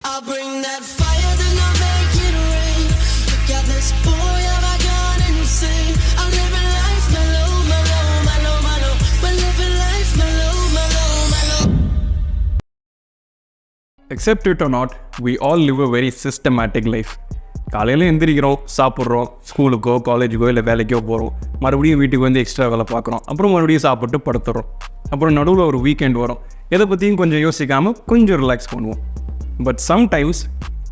I'll bring that fire, then I'll make it rain. Look at this boy, have I gone insane? I'm living life mellow, mellow, mellow, mellow. We're living life mellow, mellow, mellow. Accept it or not, we all live a very systematic life. காலையில் எந்திரிக்கிறோம், சாப்பிட்றோம், ஸ்கூலுக்கோ காலேஜுக்கோ இல்லை வேலைக்கோ போகிறோம், மறுபடியும் வீட்டுக்கு வந்து extra வேலை பார்க்குறோம், அப்புறம் மறுபடியும் சாப்பிட்டு படுத்துறோம், அப்புறம் நடுவில் ஒரு வீக்கெண்ட் வரும், எதை பற்றியும் கொஞ்சம் யோசிக்காமல் கொஞ்சம் ரிலாக்ஸ் பண்ணுவோம். But sometimes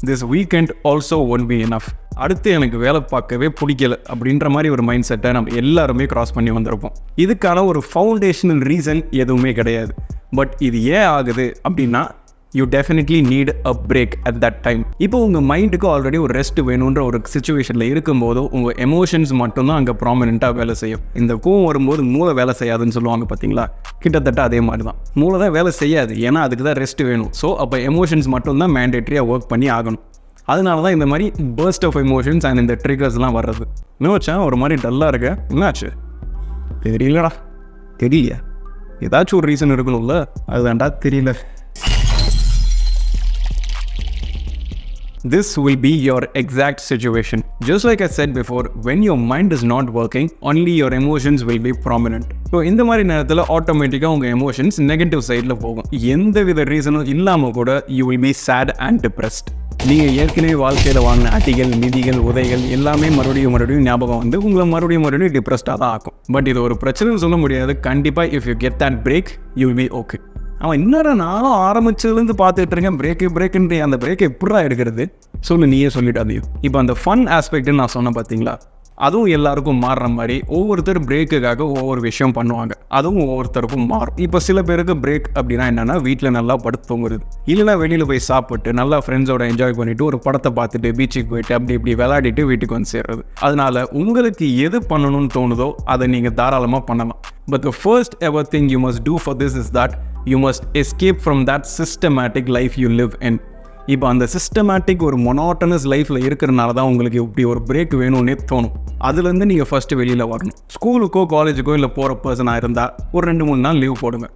this weekend also won't be enough. அடுத்து எனக்கு வேலை பார்க்கவே பிடிக்கல அப்படின்ற மாதிரி ஒரு மைண்ட் செட்டை நம்ம எல்லாருமே க்ராஸ் பண்ணி வந்திருப்போம். இதுக்கான ஒரு ஃபவுண்டேஷனல் ரீசன் எதுவுமே கிடையாது. பட் இது ஏன் ஆகுது அப்படின்னா you definitely need a break at that time. இப்போ உங்கள் மைண்டுக்கு ஆல்ரெடி ஒரு ரெஸ்ட் வேணுன்ற ஒரு சுச்சுவேஷனில் இருக்கும்போது உங்கள் எமோஷன்ஸ் மட்டும்தான் அங்கே ப்ராமினெண்ட்டாக வேலை செய்யும். இந்த கோவம் வரும்போது மூளை வேலை செய்யாதுன்னு சொல்லுவாங்க பார்த்தீங்களா, கிட்டத்தட்ட அதே மாதிரி தான். மூளை தான் வேலை செய்யாது, ஏன்னா அதுக்கு தான் ரெஸ்ட் வேணும். ஸோ அப்போ எமோஷன்ஸ் மட்டும்தான் மேண்டேட்ரியாக ஒர்க் பண்ணி ஆகணும். அதனால தான் இந்த மாதிரி பர்ஸ்ட் ஆஃப் எமோஷன்ஸ் அண்ட் இந்த ட்ரிகர்ஸ்லாம் வர்றது. இன்னும் ஒரு மாதிரி டல்லாக இருக்க, என்னாச்சு தெரியலடா, தெரியலையா, ஏதாச்சும் ஒரு ரீசன் இருக்கணும்ல, அதுதான்டா தெரியல. This will be your exact situation. Just like I said before, when your mind is not working, only your emotions will be prominent. So இந்த மாதிரி நேரத்தில் ஆட்டோமேட்டிக்காக உங்கள் எமோஷன்ஸ் நெகட்டிவ் சைடில் போகும். எந்த வித ரீசனும் இல்லாமல் கூட you will be sad and depressed. நீங்கள் ஏற்கனவே வாழ்க்கையில் வாங்கின அடிகள், மிதிகள், உதைகள் எல்லாமே மறுபடியும் ஞாபகம் வந்து உங்களை மறுபடியும் டிப்ரெஸ்டாக தான் ஆக்கும். பட் இது ஒரு பிரச்சனைன்னு சொல்ல முடியாது. கண்டிப்பாக if you get that break you will be okay. அவன் இன்னொரு நானும் ஆரம்பிச்சதுலேருந்து பார்த்துட்டு இருக்கேன், பிரேக்குன்ற அந்த பிரேக்கை எப்படா எடுக்கிறது சொல்லு, நீயே சொல்லிட்டு அதையும். இப்போ அந்த ஃபன் ஆஸ்பெக்ட்னு நான் சொன்னேன் பார்த்தீங்களா, அதுவும் எல்லாருக்கும் மாறுற மாதிரி ஒவ்வொருத்தர் பிரேக்குக்காக ஒவ்வொரு விஷயம் பண்ணுவாங்க. அதுவும் ஒவ்வொருத்தருக்கும் மாறும். இப்போ சில பேருக்கு பிரேக் அப்படின்னா என்னென்னா வீட்டில் நல்லா படுத்து தூங்குறது, இல்லைனா வெளியில் போய் சாப்பிட்டு நல்லா ஃப்ரெண்ட்ஸோட என்ஜாய் பண்ணிவிட்டு ஒரு படத்தை பார்த்துட்டு பீச்சுக்கு போயிட்டு அப்படி விளையாடிட்டு வீட்டுக்கு வந்து சேர்றது. அதனால் உங்களுக்கு எது பண்ணணும்னு தோணுதோ அதை நீங்கள் தாராளமாக பண்ணலாம். But the first ever thing you must do for this is that you must escape from that systematic life you live in. இப்போ அந்த சிஸ்டமேட்டிக் ஒரு மொனாட்டனஸ் லைஃப்பில் இருக்கிறனால தான் உங்களுக்கு இப்படி ஒரு பிரேக் வேணும்னே தோணும். அதுலேருந்து நீங்கள் ஃபஸ்ட்டு வெளியில் வரணும். ஸ்கூலுக்கோ காலேஜுக்கோ இல்லை போகிற பர்சனாக இருந்தால் ஒரு 2-3 நாள் லீவ் போடுங்க.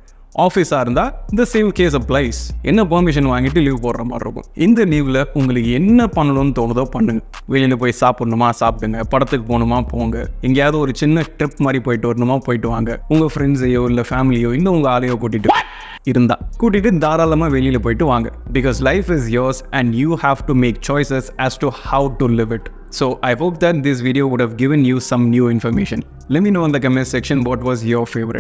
ஆஃபீஸாக இருந்தால் இந்த சேம் கேஸ் அப்ளைஸ். என்ன பெர்மிஷன் வாங்கிட்டு லீவ் போடுற மாதிரி இருக்கும். இந்த லீவில் உங்களுக்கு என்ன பண்ணணும்னு தோணுதோ பண்ணுங்க. வெளியில் போய் சாப்பிட்ணுமா சாப்பிடுங்க, படத்துக்கு போகணுமா போங்க, எங்கேயாவது ஒரு சின்ன ட்ரிப் மாதிரி போயிட்டு வரணுமா போயிட்டு வாங்க. உங்கள் ஃப்ரெண்ட்ஸையோ இல்லை ஃபேமிலியோ இல்லை உங்கள் ஆளையோ கூட்டிகிட்டு தாராளமாக வெளியில் போயிட்டு வாங்க. Because life is yours and you have to make choices as to how to live it. So I hope that this video would have given you some new information. Let me know in the comment section what was your favorite.